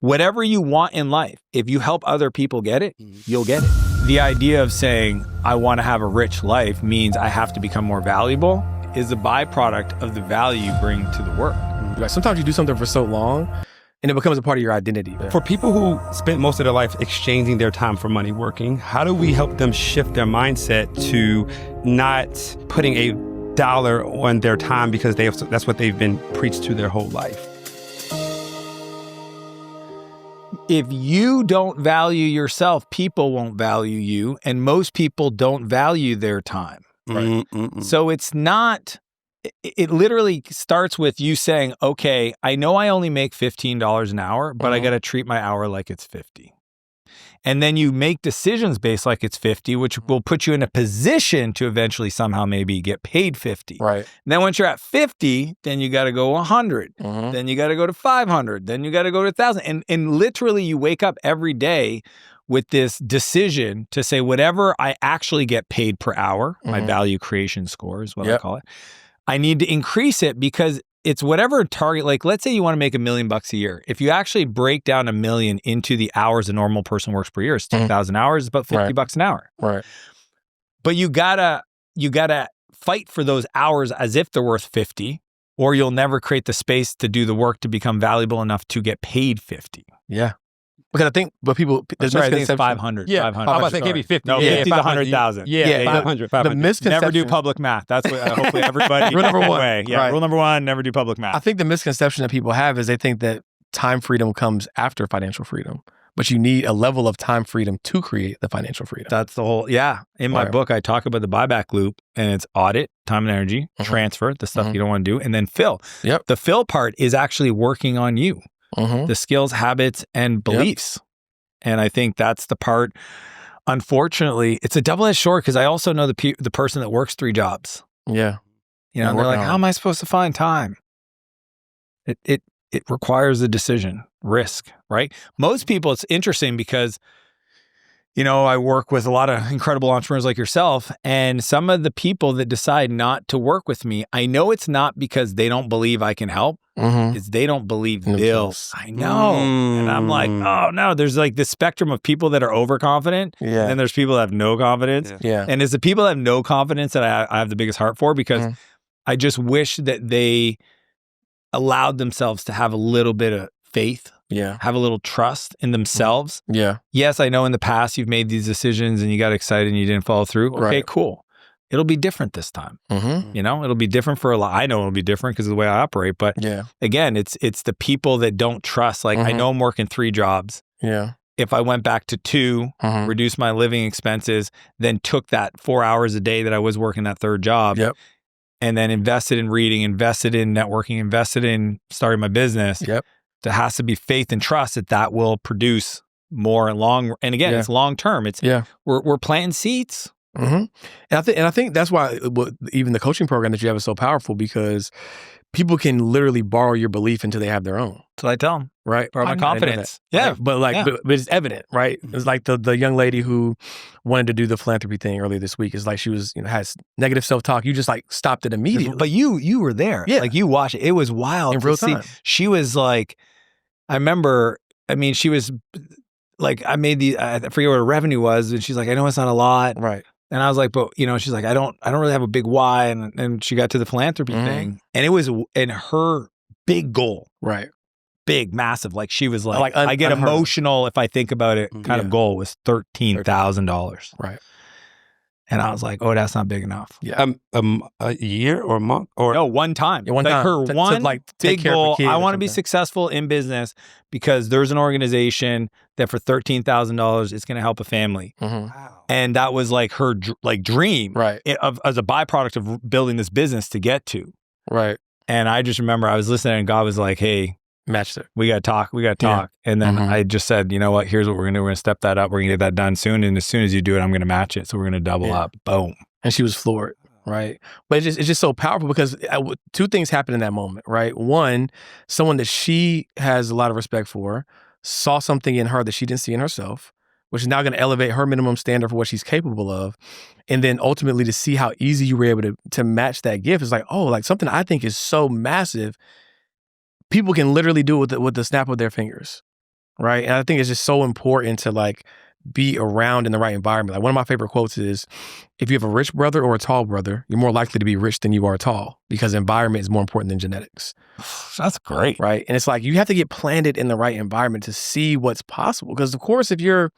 whatever you want in life, if you help other people get it, you'll get it. The idea of saying, I want to have a rich life means I have to become more valuable is a byproduct of the value you bring to the work. Like sometimes you do something for so long and it becomes a part of your identity. For people who spent most of their life exchanging their time for money working, how do we help them shift their mindset to not putting a dollar on their time because that's what they've been preached to their whole life? If you don't value yourself, people won't value you, and most people don't value their time. Right? So it's not, it literally starts with you saying, okay, I know I only make $15 an hour, but I got to treat my hour like it's 50. And then you make decisions based like it's 50, which will put you in a position to eventually somehow maybe get paid 50. Right. And then once you're at 50, then you got to go 100. Then you got to go to 500. Then you got to go to 1,000. And literally you wake up every day with this decision to say, whatever I actually get paid per hour, my value creation score is what I call it, I need to increase it because it's whatever target, like let's say you want to make $1 million a year. If you actually break down $1 million into the hours a normal person works per year, it's 2,000 hours, it's about $50 an hour. Right. But you gotta fight for those hours as if they're worth 50, or you'll never create the space to do the work to become valuable enough to get paid 50. Yeah. Because I think, but people, there's I think it's 500. Yeah, 500. I was about to say maybe 50. No, yeah, 50 to 100,000. Yeah, 500. The misconception. Never do public math. That's what hopefully everybody. Rule number one. Way. Yeah, Right. Rule number one, never do public math. I think the misconception that people have is they think that time freedom comes after financial freedom, but you need a level of time freedom to create the financial freedom. That's the whole, In my book, I talk about the buyback loop, and it's audit, time and energy, transfer, the stuff you don't want to do, and then fill. Yep. The fill part is actually working on you, the skills, habits, and beliefs. And I think that's the part, unfortunately, it's a double-edged sword because I also know the person that works 3 jobs. Yeah. You know, and they're like, how am I supposed to find time? It requires a decision, risk, right? Most people, it's interesting because, you know, I work with a lot of incredible entrepreneurs like yourself, and some of the people that decide not to work with me, I know it's not because they don't believe I can help. It's they don't believe they'll. I know. And I'm like, oh no, there's like this spectrum of people that are overconfident. And then there's people that have no confidence. And it's the people that have no confidence that I have the biggest heart for, because I just wish that they allowed themselves to have a little bit of faith. Have a little trust in themselves. Yes, I know in the past you've made these decisions and you got excited and you didn't follow through. Okay, cool. It'll be different this time. You know, it'll be different for a lot. I know it'll be different because of the way I operate. But again, it's the people that don't trust. Like I know I'm working 3 jobs. If I went back to 2, reduced my living expenses, then took that 4 hours a day that I was working that 3rd job, and then invested in reading, invested in networking, invested in starting my business. There has to be faith and trust that will produce more and long. And again, it's long term. It's we're planting seeds. And I think that's why even the coaching program that you have is so powerful, because people can literally borrow your belief until they have their own. That's what I tell them. Right. Borrow my confidence. Right? But it's evident, right? It's like the young lady who wanted to do the philanthropy thing earlier this week. It's like she was, has negative self-talk. You just like stopped it immediately. But you were there. Yeah. Like you watched it. It was wild in real time. She was like, I remember, she was like, I forget what her revenue was. And she's like, I know it's not a lot. Right. And I was like, but she's like, I don't really have a big why. And she got to the philanthropy thing, and it was in her big goal. Right. Big, massive. Like she was like I get emotional if I think about it. Kind of goal was $13,000. Right. And I was like, oh, that's not big enough. Yeah. A year or a month or no, one time. One time. Her one big goal. I want to be successful in business because there's an organization that for $13,000 is going to help a family. Wow. And that was like her dream, right? As a byproduct of building this business to get to, right? And I just remember I was listening, and God was like, "Hey, match it. We got to talk. And then I just said, you know what? Here's what we're gonna do. We're gonna step that up. We're gonna get that done soon. And as soon as you do it, I'm gonna match it. So we're gonna double up. Boom. And she was floored, right? But it's just so powerful because 2 things happened in that moment, right? One, someone that she has a lot of respect for saw something in her that she didn't see in herself, which is now going to elevate her minimum standard for what she's capable of. And then ultimately to see how easy you were able to match that gift is like, oh, like something I think is so massive, people can literally do it with the snap of their fingers. right? And I think it's just so important to like be around in the right environment. Like one of my favorite quotes is, if you have a rich brother or a tall brother, you're more likely to be rich than you are tall, because environment is more important than genetics. That's great. Right? And it's like, you have to get planted in the right environment to see what's possible. Because of course, if your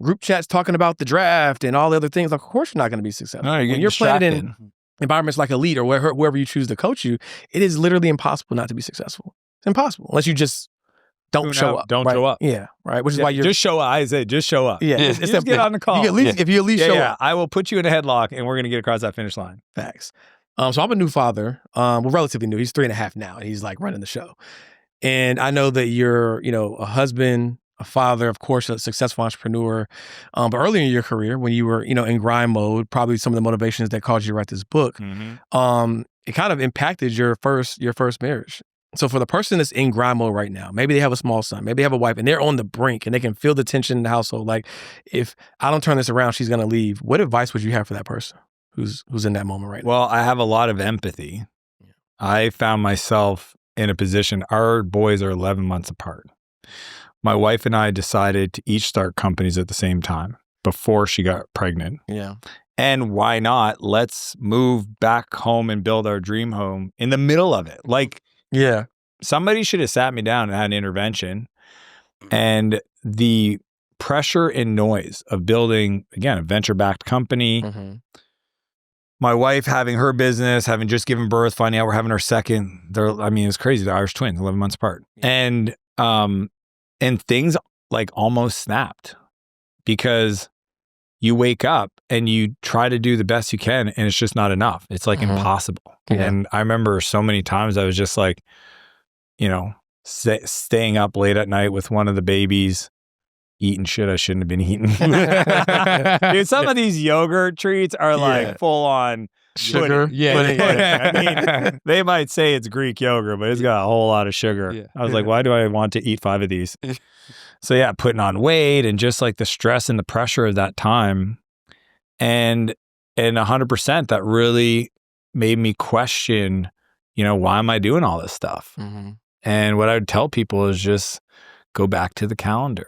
group chat's talking about the draft and all the other things, like, of course you're not going to be successful. No, when you're planted in environments like Elite or wherever you choose to coach you, it is literally impossible not to be successful. It's impossible unless you just don't show up. Don't right? show up. Yeah, right. Which is why you're just show up. I say just show up. Yeah, it's just get on the call. If you at least show up, I will put you in a headlock and we're gonna get across that finish line. Facts. So I'm a new father. Well, relatively new. He's 3.5 now, and he's like running the show. And I know that you're, a husband, a father, of course, a successful entrepreneur. But earlier in your career, when you were, in grind mode, probably some of the motivations that caused you to write this book, it kind of impacted your first marriage. So for the person that's in grind mode right now, maybe they have a small son, maybe they have a wife, and they're on the brink, and they can feel the tension in the household. Like, if I don't turn this around, she's going to leave. What advice would you have for that person who's in that moment right now? Well, I have a lot of empathy. Yeah. I found myself in a position, our boys are 11 months apart. My wife and I decided to each start companies at the same time before she got pregnant. Yeah. And why not? Let's move back home and build our dream home in the middle of it. Like, yeah, somebody should have sat me down and had an intervention. And the pressure and noise of building, again, a venture-backed company, my wife having her business, having just given birth, finding out we're having our second. It's crazy. They're Irish twins, 11 months apart. And things like almost snapped, because you wake up and you try to do the best you can and it's just not enough. It's like impossible. Yeah. And I remember so many times I was just like, staying up late at night with one of the babies, eating shit I shouldn't have been eating. Dude, some of these yogurt treats are like full on sugar. They might say it's Greek yogurt, but it's got a whole lot of sugar. Yeah. I was like, why do I want to eat 5 of these? So yeah, putting on weight and just like the stress and the pressure of that time. And 100% that really made me question, why am I doing all this stuff? And what I would tell people is just go back to the calendar.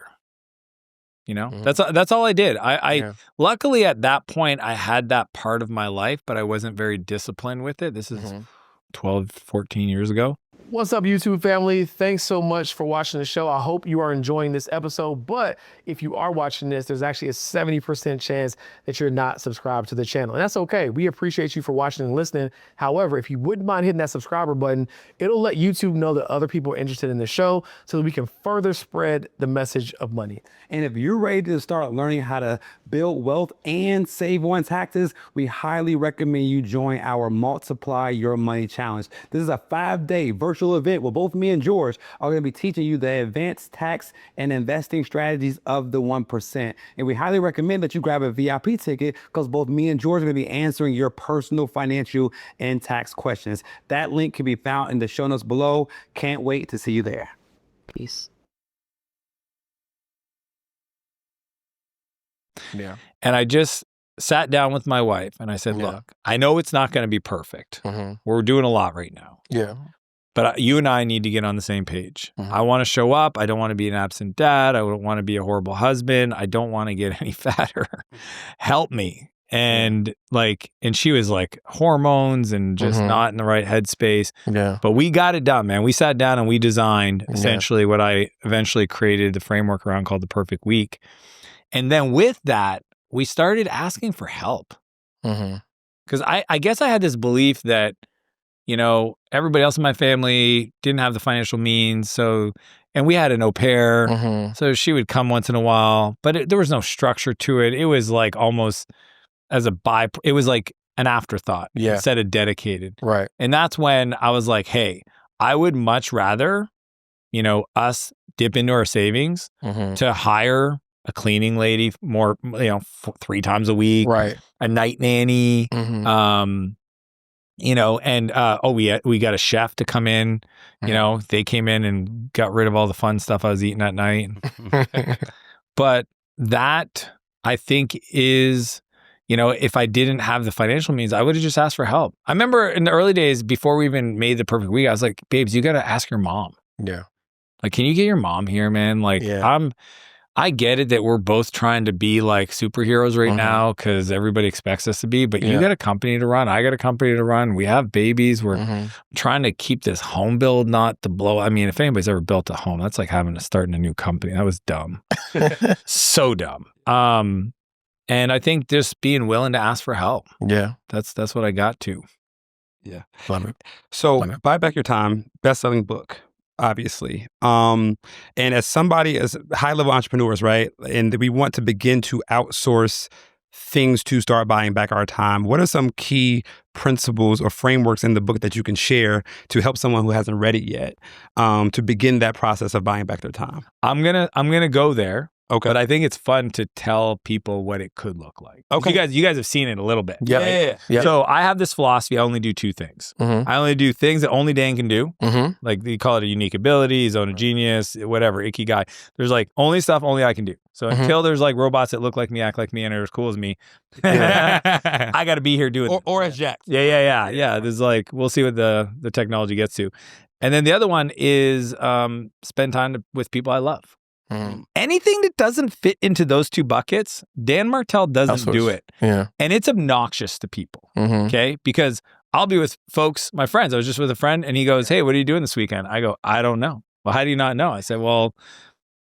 That's all I did. I luckily at that point I had that part of my life, but I wasn't very disciplined with it. This is 12, 14 years ago. What's up, YouTube family? Thanks so much for watching the show. I hope you are enjoying this episode, but if you are watching this, there's actually a 70% chance that you're not subscribed to the channel. And that's okay. We appreciate you for watching and listening. However, if you wouldn't mind hitting that subscriber button, it'll let YouTube know that other people are interested in the show so that we can further spread the message of money. And if you're ready to start learning how to build wealth and save on taxes, we highly recommend you join our Multiply Your Money Challenge. This is a 5-day virtual event where both me and George are going to be teaching you the advanced tax and investing strategies of the 1%. And we highly recommend that you grab a VIP ticket, because both me and George are going to be answering your personal financial and tax questions. That link can be found in the show notes below. Can't wait to see you there. Peace. Yeah. And I just sat down with my wife and I said, look, I know it's not going to be perfect. We're doing a lot right now. Yeah. But you and I need to get on the same page. I want to show up. I don't want to be an absent dad. I don't want to be a horrible husband. I don't want to get any fatter. Help me. And she was like hormones and just not in the right headspace. Yeah. But we got it done, man. We sat down and we designed essentially what I eventually created the framework around called the perfect week. And then with that, we started asking for help. Because I guess I had this belief that, everybody else in my family didn't have the financial means. And we had an au pair. So she would come once in a while, but there was no structure to it. It was like almost as it was like an afterthought instead of dedicated. Right. And that's when I was like, hey, I would much rather, us dip into our savings to hire a cleaning lady more, 3 times a week, right? A night nanny, we got a chef to come in. They came in and got rid of all the fun stuff I was eating at night. But that I think is, if I didn't have the financial means, I would have just asked for help. I remember in the early days before we even made the perfect week, I was like, babes, you got to ask your mom. Yeah. Like, can you get your mom here, man? Like, I get it that we're both trying to be like superheroes right now because everybody expects us to be, but you got a company to run. I got a company to run. We have babies. We're trying to keep this home build not to blow. I mean, if anybody's ever built a home, that's like having to start in a new company. That was dumb. So dumb. And I think just being willing to ask for help. Yeah. That's what I got to. Yeah. Love it. So Buy Back Your Time, best-selling book, obviously. And as somebody, as high-level entrepreneurs, right, and we want to begin to outsource things to start buying back our time, what are some key principles or frameworks in the book that you can share to help someone who hasn't read it yet to begin that process of buying back their time? I'm gonna go there. Okay. But I think it's fun to tell people what it could look like. Okay. You guys have seen it a little bit. Yeah. So I have this philosophy. I only do two things. I only do things that only Dan can do. Like you call it a unique ability, zone of genius, whatever, ikigai. There's like only stuff only I can do. So until there's like robots that look like me, act like me, and are as cool as me, I got to be here doing or as Jack. Yeah. There's like, we'll see what the technology gets to. And then the other one is spend time with people I love. Anything that doesn't fit into those two buckets, Dan Martell doesn't do it. Yeah. And it's obnoxious to people. Okay. Because I'll be with folks, my friends. I was just with a friend and he goes, "Hey, what are you doing this weekend?" I go, "I don't know." "Well, how do you not know?" I said, "Well,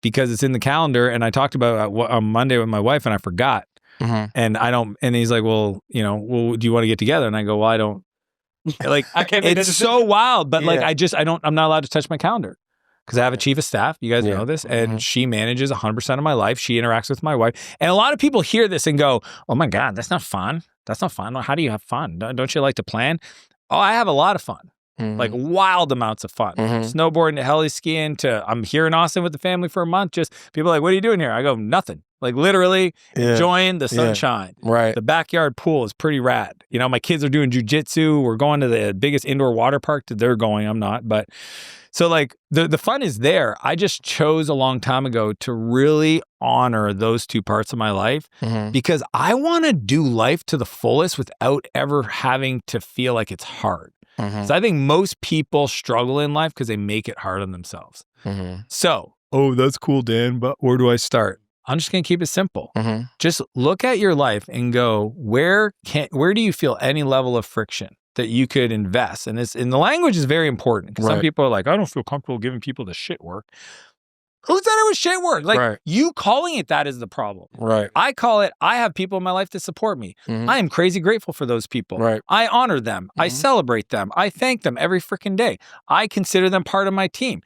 because it's in the calendar and I talked about it on Monday with my wife and I forgot." And he's like, "Well, do you want to get together?" And I go, "Well, I don't." Like, I can't. It's so wild, but like, I'm not allowed to touch my calendar. Because I have a chief of staff, you guys know this, and she manages 100% of my life. She interacts with my wife. And a lot of people hear this and go, "Oh my God, that's not fun. That's not fun. How do you have fun? Don't you like to plan?" Oh, I have a lot of fun. Like wild amounts of fun. Snowboarding to heli skiing to I'm here in Austin with the family for a month. Just people are like, "What are you doing here?" I go, "Nothing." Like literally enjoying the sunshine. Right. The backyard pool is pretty rad. My kids are doing jujitsu. We're going to the biggest indoor water park that they're going. I'm not, but so like the fun is there. I just chose a long time ago to really honor those two parts of my life because I want to do life to the fullest without ever having to feel like it's hard. So I think most people struggle in life because they make it hard on themselves. So, that's cool, Dan, but where do I start? I'm just going to keep it simple. Just look at your life and go, where do you feel any level of friction that you could invest? And the language is very important because some people are like, "I don't feel comfortable giving people the shit work." Who said it was shit work? Like you calling it that is the problem. Right. I call it, I have people in my life that support me. I am crazy grateful for those people. Right. I honor them. I celebrate them. I thank them every freaking day. I consider them part of my team.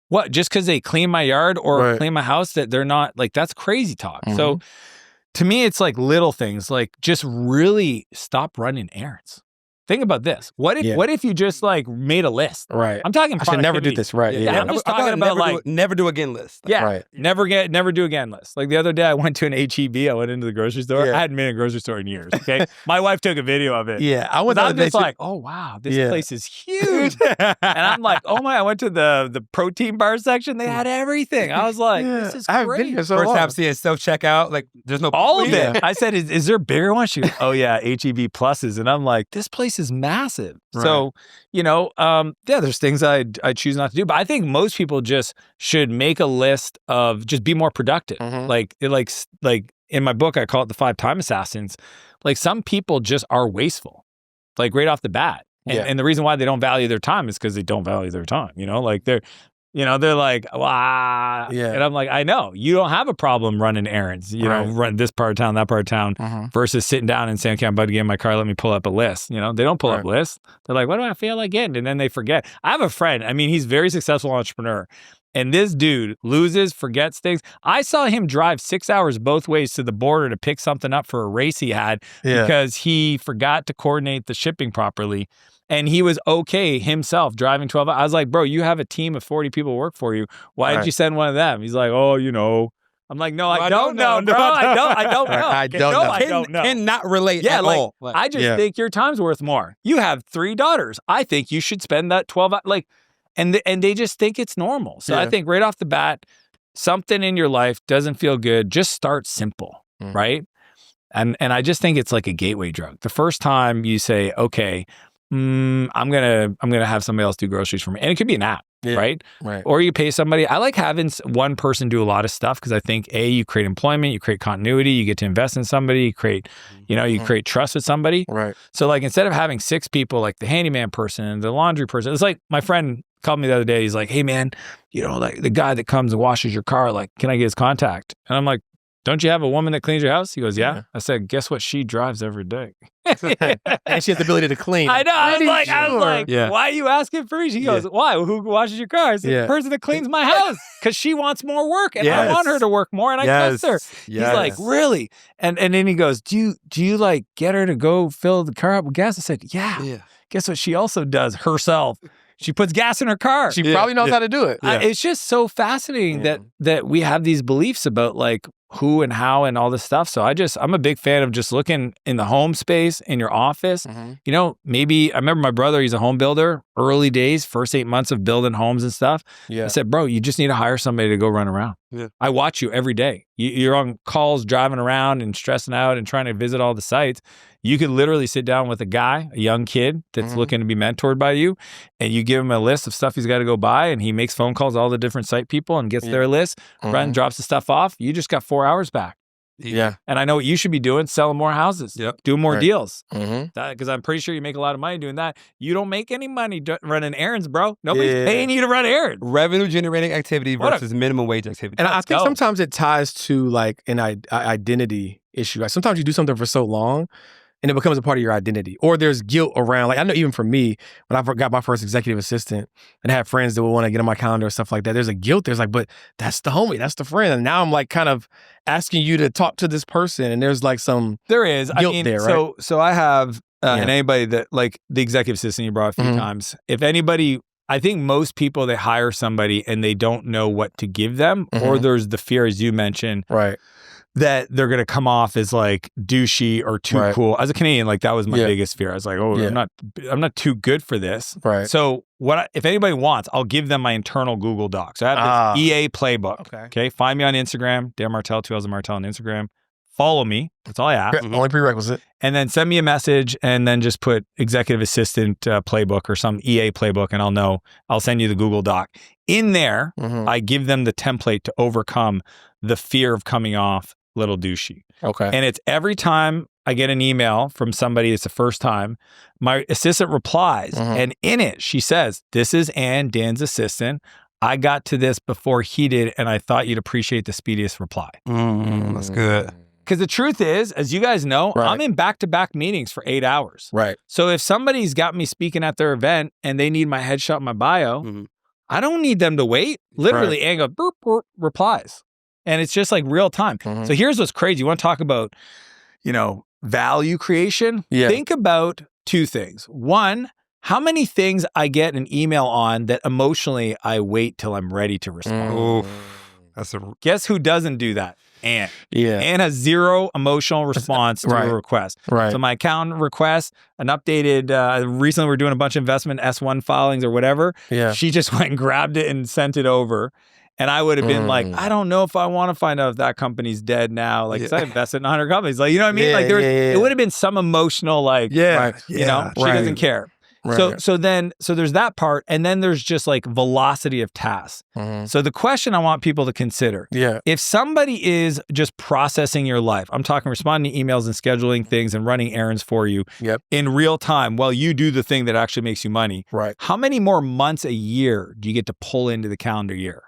What, just because they clean my yard or clean my house that they're not, like, that's crazy talk. So to me, it's like little things, like just really stop running errands. Think about this. What if you just like made a list? Right. I'm talking I should never do this. Right. I'm just talking about never do again list. Never do again list. Like the other day I went to an HEB. I went into the grocery store. I hadn't been in a grocery store in years. Okay. My wife took a video of it. Yeah. I'm just like, "Oh wow, this place is huge." And I'm like, "Oh my," I went to the protein bar section. They had everything. I was like, "This is great." I haven't been here so First long. time seeing self-checkout, like there's no all of it. I said, is there a bigger one? She goes, "Oh yeah, HEB pluses." And I'm like, this place is massive. Right. So, there's things I choose not to do. But I think most people just should make a list of just be more productive. Like in my book, I call it the 5 time assassins. Like some people just are wasteful, like right off the bat. And the reason why they don't value their time is because they don't value their time. Like they're like, "Wow." And I'm like, I know you don't have a problem running errands, run this part of town, that part of town versus sitting down and saying, "Okay, I'm about to get in my car. Let me pull up a list." They don't pull up lists. They're like, "What do I feel like getting?" And then they forget. I have a friend. I mean, he's a very successful entrepreneur. And this dude loses, forgets things. I saw him drive 6 hours both ways to the border to pick something up for a race he had because he forgot to coordinate the shipping properly. And he was okay himself driving 12 hours. I was like, "Bro, you have a team of 40 people work for you. Why did you send one of them?" He's like, "Oh, I'm like, "No, I don't know, bro. I don't know. I don't know. I don't know. Cannot relate at all. I just think your time's worth more. You have 3 daughters. I think you should spend that 12 hours. And they just think it's normal. So I think right off the bat, something in your life doesn't feel good. Just start simple, right? And I just think it's like a gateway drug. The first time you say, "Okay, I'm gonna have somebody else do groceries for me," and it could be an app. right? Right. Or you pay somebody. I like having one person do a lot of stuff because I think you create employment, you create continuity, you get to invest in somebody, you create, you create trust with somebody. Right. So like instead of having 6 people, like the handyman person and the laundry person, it's like my friend called me the other day. He's like, hey man, like the guy that comes and washes your car, like, can I get his contact? And I'm like, don't you have a woman that cleans your house? He goes, yeah. I said, guess what she drives every day? And she has the ability to clean. I know. I was like, Yeah. why are you asking for me? She goes, why? Who washes your car? It's the person that cleans my house because she wants more work and I want her to work more and I trust her. He's like, really? And then he goes, do you like get her to go fill the car up with gas? I said, yeah. Guess what she also does herself? She puts gas in her car. She probably knows how to do it. It's just so fascinating that we have these beliefs about like who and how and all this stuff. So I'm a big fan of just looking in the home space, in your office. Maybe I remember my brother, he's a home builder, early days, first 8 months of building homes and stuff. I said, bro, you just need to hire somebody to go run around. I watch you every day. You're on calls, driving around and stressing out and trying to visit all the sites. You could literally sit down with a young kid that's looking to be mentored by you, and you give him a list of stuff he's got to go buy, and he makes phone calls to all the different site people and gets their list, drops the stuff off. You just got 4 hours back. Yeah. And I know what you should be doing, selling more houses, doing more deals. Mm-hmm. Because I'm pretty sure you make a lot of money doing that. You don't make any money running errands, bro. Nobody's paying you to run errands. Revenue generating activity versus minimum wage activity. And I think sometimes it ties to like an identity issue. Like sometimes you do something for so long and it becomes a part of your identity. Or there's guilt around, like I know even for me, when I got my first executive assistant and I have friends that would want to get on my calendar or stuff like that, there's a guilt. There's like, but that's the homie, that's the friend. And now I'm like kind of asking you to talk to this person and there's like some there is guilt there, right? So I have, and anybody that, like the executive assistant you brought a few times, if anybody, I think most people, they hire somebody and they don't know what to give them, or there's the fear, as you mentioned, right, that they're going to come off as like douchey or too cool. As a Canadian, like that was my biggest fear. I was like, I'm not too good for this. Right. So if anybody wants, I'll give them my internal Google Doc. So I have this EA playbook. Okay. Find me on Instagram, Dan Martell, 2000 Martell on Instagram. Follow me. That's all I ask. Only prerequisite. And then send me a message and then just put executive assistant playbook or some EA playbook and I'll send you the Google Doc. In there, I give them the template to overcome the fear of coming off little douchey. Okay. And it's every time I get an email from somebody, it's the first time, my assistant replies and in it, she says, this is Ann, Dan's assistant. I got to this before he did and I thought you'd appreciate the speediest reply. That's good. Because the truth is, as you guys know, I'm in back-to-back meetings for 8 hours. Right. So if somebody's got me speaking at their event and they need my headshot and my bio, I don't need them to wait. Literally, Ann goes, burp, burp, replies. And it's just like real time. So here's what's crazy. You want to talk about, value creation? Yeah. Think about 2 things. One, how many things I get an email on that emotionally I wait till I'm ready to respond. Guess who doesn't do that? Ann. Ann has 0 emotional response to a request. Right. So my accountant requests an updated, recently we're doing a bunch of investment S1 filings or whatever. Yeah. She just went and grabbed it and sent it over. And I would have been like, I don't know if I want to find out if that company's dead now. Like, 'cause I invested in 100 companies. Like, you know what I mean? Like, it would have been some emotional, like, she doesn't care. Right. So there's that part. And then there's just like velocity of tasks. So the question I want people to consider, if somebody is just processing your life, I'm talking responding to emails and scheduling things and running errands for you in real time while you do the thing that actually makes you money. Right. How many more months a year do you get to pull into the calendar year?